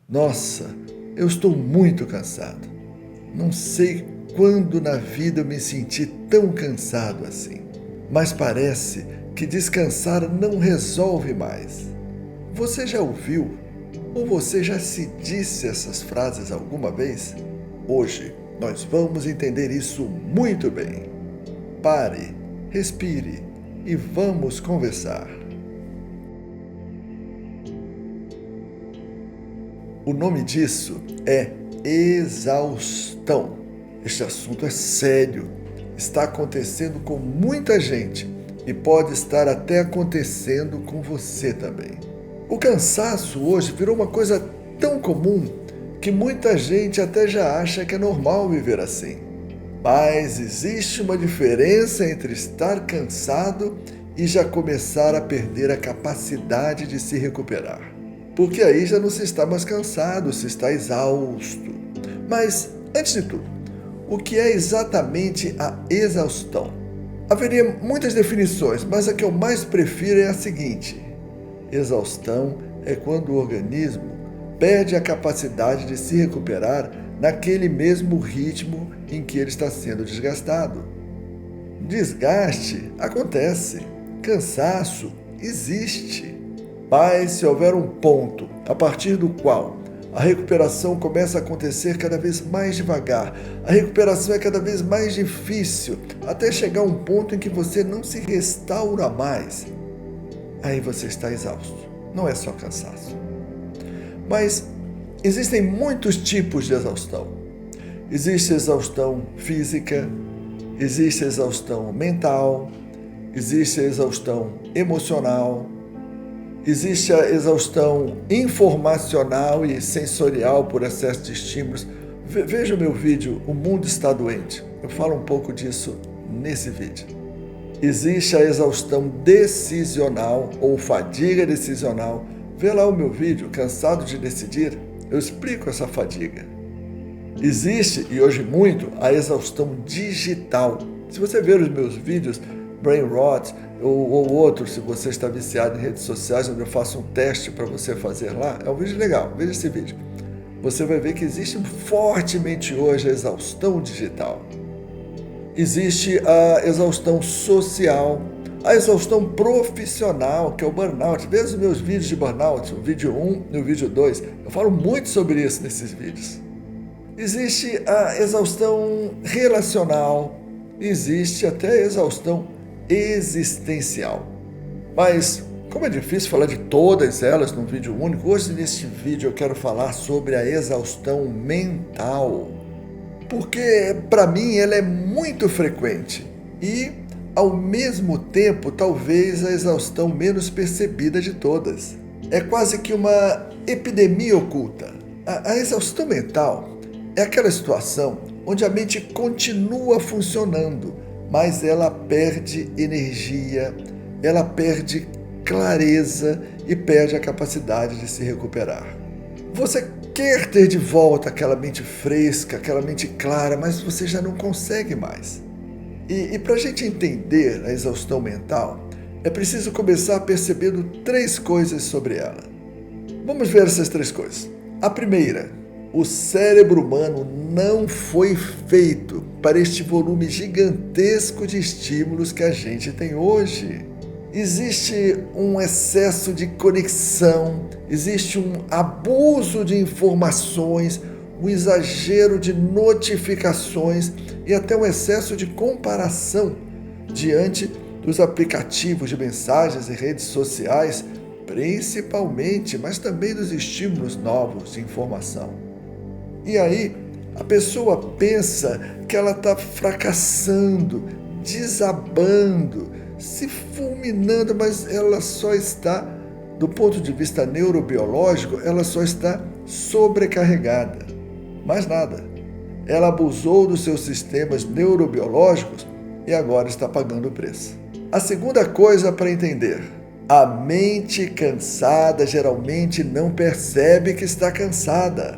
Nossa, eu estou muito cansado. Não sei quando na vida eu me senti tão cansado assim. Mas parece que descansar não resolve mais. Você já ouviu ou você já se disse essas frases alguma vez? Hoje nós vamos entender isso muito bem. Pare, respire e vamos conversar. O nome disso é exaustão. Este assunto é sério, está acontecendo com muita gente e pode estar até acontecendo com você também. O cansaço hoje virou uma coisa tão comum que muita gente até já acha que é normal viver assim. Mas existe uma diferença entre estar cansado e já começar a perder a capacidade de se recuperar. Porque aí já não se está mais cansado, se está exausto. Mas, antes de tudo, o que é exatamente a exaustão? Haveria muitas definições, mas a que eu mais prefiro é a seguinte: exaustão é quando o organismo perde a capacidade de se recuperar naquele mesmo ritmo em que ele está sendo desgastado. Desgaste acontece, cansaço existe. Mas se houver um ponto a partir do qual a recuperação começa a acontecer cada vez mais devagar, a recuperação é cada vez mais difícil, até chegar a um ponto em que você não se restaura mais, aí você está exausto. Não é só cansaço. Mas existem muitos tipos de exaustão. Existe exaustão física, existe exaustão mental, existe exaustão emocional, existe a exaustão informacional e sensorial por excesso de estímulos. Veja o meu vídeo, O Mundo Está Doente. Eu falo um pouco disso nesse vídeo. Existe a exaustão decisional ou fadiga decisional. Vê lá o meu vídeo, Cansado de Decidir, eu explico essa fadiga. Existe, e hoje muito, a exaustão digital. Se você ver os meus vídeos, Brain Rot, ou outro, se você está viciado em redes sociais, onde eu faço um teste para você fazer lá, é um vídeo legal, veja esse vídeo. Você vai ver que existe fortemente hoje a exaustão digital. Existe a exaustão social, a exaustão profissional, que é o burnout. Veja os meus vídeos de burnout, o vídeo 1 e o vídeo 2. Eu falo muito sobre isso nesses vídeos. Existe a exaustão relacional, existe até a exaustão existencial. Mas, como é difícil falar de todas elas num vídeo único, hoje neste vídeo eu quero falar sobre a exaustão mental. Porque, para mim, ela é muito frequente e, ao mesmo tempo, talvez a exaustão menos percebida de todas. É quase que uma epidemia oculta. A exaustão mental é aquela situação onde a mente continua funcionando, mas ela perde energia, ela perde clareza e perde a capacidade de se recuperar. Você quer ter de volta aquela mente fresca, aquela mente clara, mas você já não consegue mais. E para a gente entender a exaustão mental, é preciso começar percebendo 3 coisas sobre ela. Vamos ver essas 3 coisas. A primeira: o cérebro humano não foi feito para este volume gigantesco de estímulos que a gente tem hoje. Existe um excesso de conexão, existe um abuso de informações, um exagero de notificações e até um excesso de comparação diante dos aplicativos de mensagens e redes sociais, principalmente, mas também dos estímulos novos de informação. E aí, a pessoa pensa que ela está fracassando, desabando, se fulminando, mas ela só está, do ponto de vista neurobiológico, ela só está sobrecarregada. Mais nada. Ela abusou dos seus sistemas neurobiológicos e agora está pagando o preço. A segunda coisa para entender: a mente cansada geralmente não percebe que está cansada.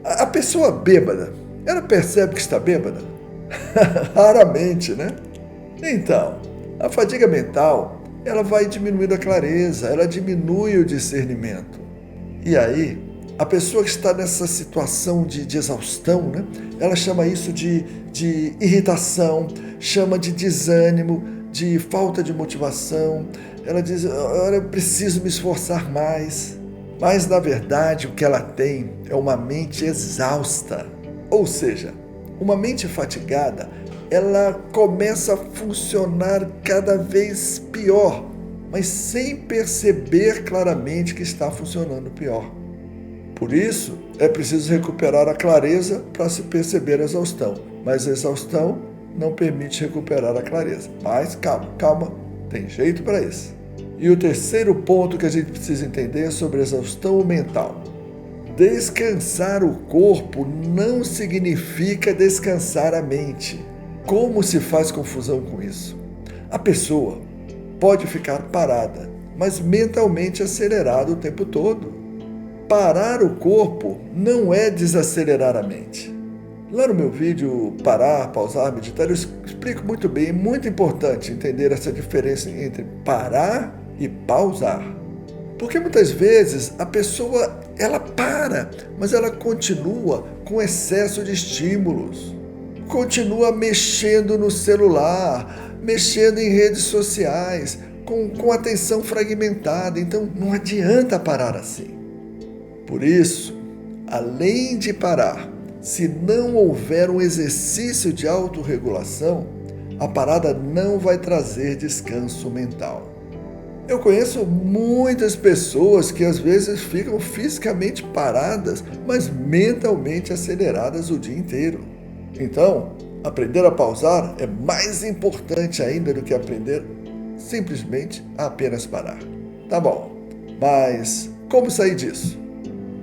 A pessoa bêbada, ela percebe que está bêbada? Raramente, né? Então, a fadiga mental, ela vai diminuindo a clareza, ela diminui o discernimento. E aí, A pessoa que está nessa situação de exaustão, né? Ela chama isso de irritação, chama de desânimo, de falta de motivação. Ela diz, eu preciso me esforçar mais. Mas, na verdade, o que ela tem é uma mente exausta. Ou seja, uma mente fatigada, ela começa a funcionar cada vez pior, mas sem perceber claramente que está funcionando pior. Por isso, é preciso recuperar a clareza para se perceber a exaustão. Mas a exaustão não permite recuperar a clareza. Mas calma, tem jeito para isso. E o terceiro ponto que a gente precisa entender é sobre a exaustão mental. Descansar o corpo não significa descansar a mente. Como se faz confusão com isso? A pessoa pode ficar parada, mas mentalmente acelerada o tempo todo. Parar o corpo não é desacelerar a mente. Lá no meu vídeo Parar, Pausar, Meditar, eu explico muito bem, é muito importante entender essa diferença entre parar e pausar. Porque muitas vezes a pessoa, ela para, mas ela continua com excesso de estímulos. Continua mexendo no celular, mexendo em redes sociais, com atenção fragmentada. Então não adianta parar assim. Por isso, além de parar, se não houver um exercício de autorregulação, a parada não vai trazer descanso mental. Eu conheço muitas pessoas que às vezes ficam fisicamente paradas, mas mentalmente aceleradas o dia inteiro. Então, aprender a pausar é mais importante ainda do que aprender simplesmente a apenas parar. Tá bom, mas como sair disso?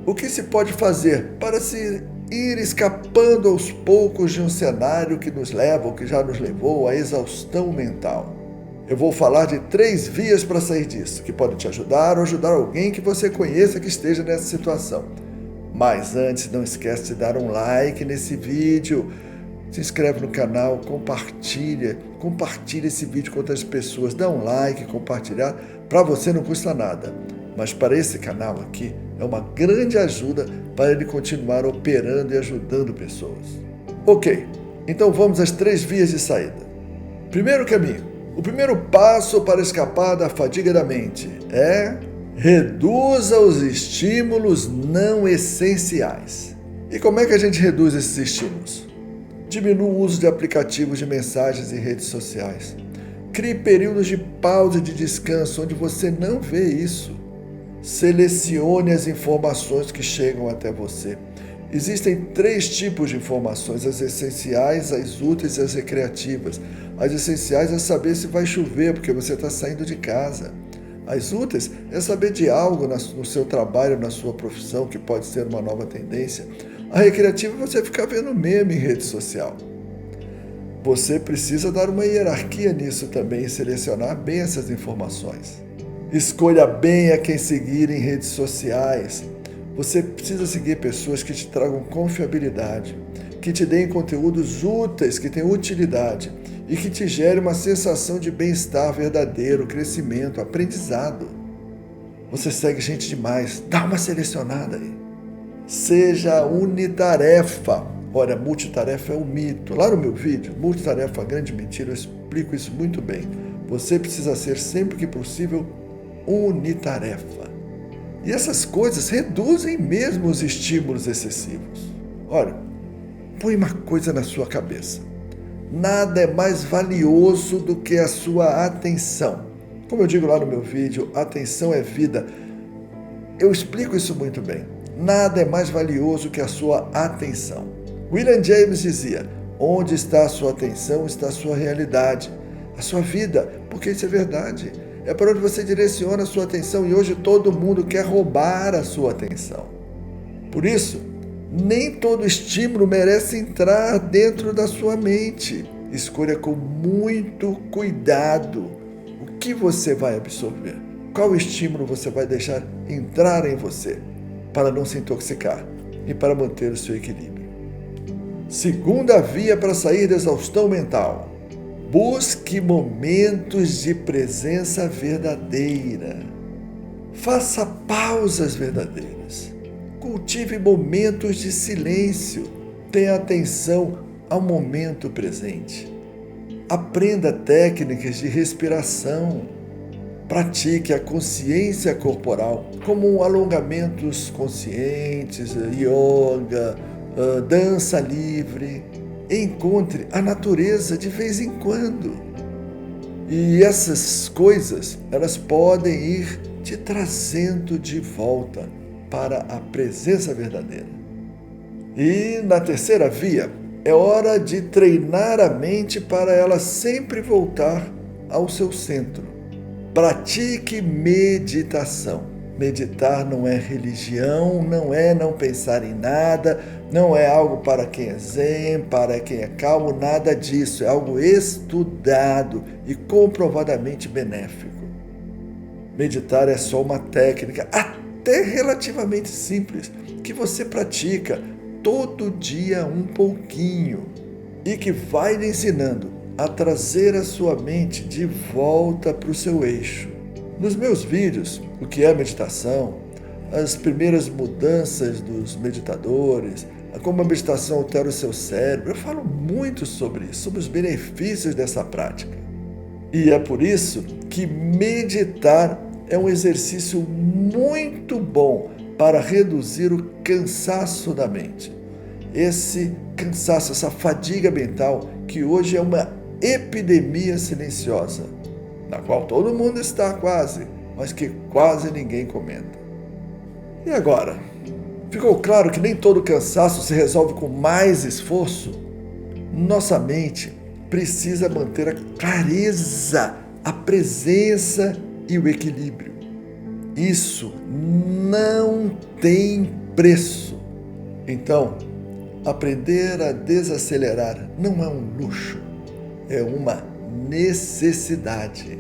O que se pode fazer para se ir escapando aos poucos de um cenário que nos leva, ou que já nos levou, à exaustão mental? Eu vou falar de 3 vias para sair disso, que podem te ajudar ou ajudar alguém que você conheça que esteja nessa situação. Mas antes, não esquece de dar um like nesse vídeo, se inscreve no canal, compartilha esse vídeo com outras pessoas, dá um like, compartilhar, para você não custa nada. Mas para esse canal aqui, é uma grande ajuda para ele continuar operando e ajudando pessoas. Ok, então vamos às 3 vias de saída. Primeiro caminho, o primeiro passo para escapar da fadiga da mente é reduza os estímulos não essenciais. E como é que a gente reduz esses estímulos? Diminua o uso de aplicativos de mensagens e redes sociais. Crie períodos de pausa e de descanso onde você não vê isso. Selecione as informações que chegam até você. Existem 3 tipos de informações: as essenciais, as úteis e as recreativas. As essenciais é saber se vai chover porque você está saindo de casa. As úteis é saber de algo no seu trabalho, na sua profissão, que pode ser uma nova tendência. A recreativa é você ficar vendo meme em rede social. Você precisa dar uma hierarquia nisso também e selecionar bem essas informações. Escolha bem a quem seguir em redes sociais. Você precisa seguir pessoas que te tragam confiabilidade, que te deem conteúdos úteis, que tenham utilidade e que te gerem uma sensação de bem-estar verdadeiro, crescimento, aprendizado. Você segue gente demais, dá uma selecionada aí. Seja unitarefa. Olha, multitarefa é um mito. Lá no meu vídeo, Multitarefa, a Grande Mentira, eu explico isso muito bem. Você precisa ser, sempre que possível, unitarefa. E essas coisas reduzem mesmo os estímulos excessivos. Olha, põe uma coisa na sua cabeça. Nada é mais valioso do que a sua atenção. Como eu digo lá no meu vídeo, atenção é vida. Eu explico isso muito bem. Nada é mais valioso que a sua atenção. William James dizia: onde está a sua atenção, está a sua realidade, a sua vida, porque isso é verdade. É para onde você direciona a sua atenção e hoje todo mundo quer roubar a sua atenção. Por isso, nem todo estímulo merece entrar dentro da sua mente. Escolha com muito cuidado o que você vai absorver. Qual estímulo você vai deixar entrar em você para não se intoxicar e para manter o seu equilíbrio. Segunda via para sair da exaustão mental. Busque momentos de presença verdadeira. Faça pausas verdadeiras. Cultive momentos de silêncio. Tenha atenção ao momento presente. Aprenda técnicas de respiração. Pratique a consciência corporal, como alongamentos conscientes, yoga, dança livre. Encontre a natureza de vez em quando. E essas coisas, elas podem ir te trazendo de volta para a presença verdadeira. E na terceira via, é hora de treinar a mente para ela sempre voltar ao seu centro. Pratique meditação. Meditar não é religião, não é não pensar em nada, não é algo para quem é zen, para quem é calmo, nada disso. É algo estudado e comprovadamente benéfico. Meditar é só uma técnica, até relativamente simples, que você pratica todo dia um pouquinho e que vai lhe ensinando a trazer a sua mente de volta para o seu eixo. Nos meus vídeos, o que é meditação, as primeiras mudanças dos meditadores, como a meditação altera o seu cérebro, eu falo muito sobre isso, sobre os benefícios dessa prática. E é por isso que meditar é um exercício muito bom para reduzir o cansaço da mente. Esse cansaço, essa fadiga mental, que hoje é uma epidemia silenciosa, na qual todo mundo está quase, mas que quase ninguém comenta. E agora? Ficou claro que nem todo cansaço se resolve com mais esforço? Nossa mente precisa manter a clareza, a presença e o equilíbrio. Isso não tem preço. Então, aprender a desacelerar não é um luxo, é uma necessidade.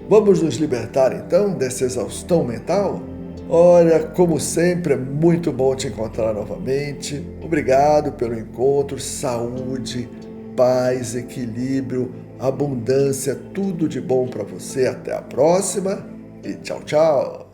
Vamos nos libertar então dessa exaustão mental? Olha, como sempre, é muito bom te encontrar novamente. Obrigado pelo encontro, saúde, paz, equilíbrio, abundância, tudo de bom para você. Até a próxima e tchau, tchau!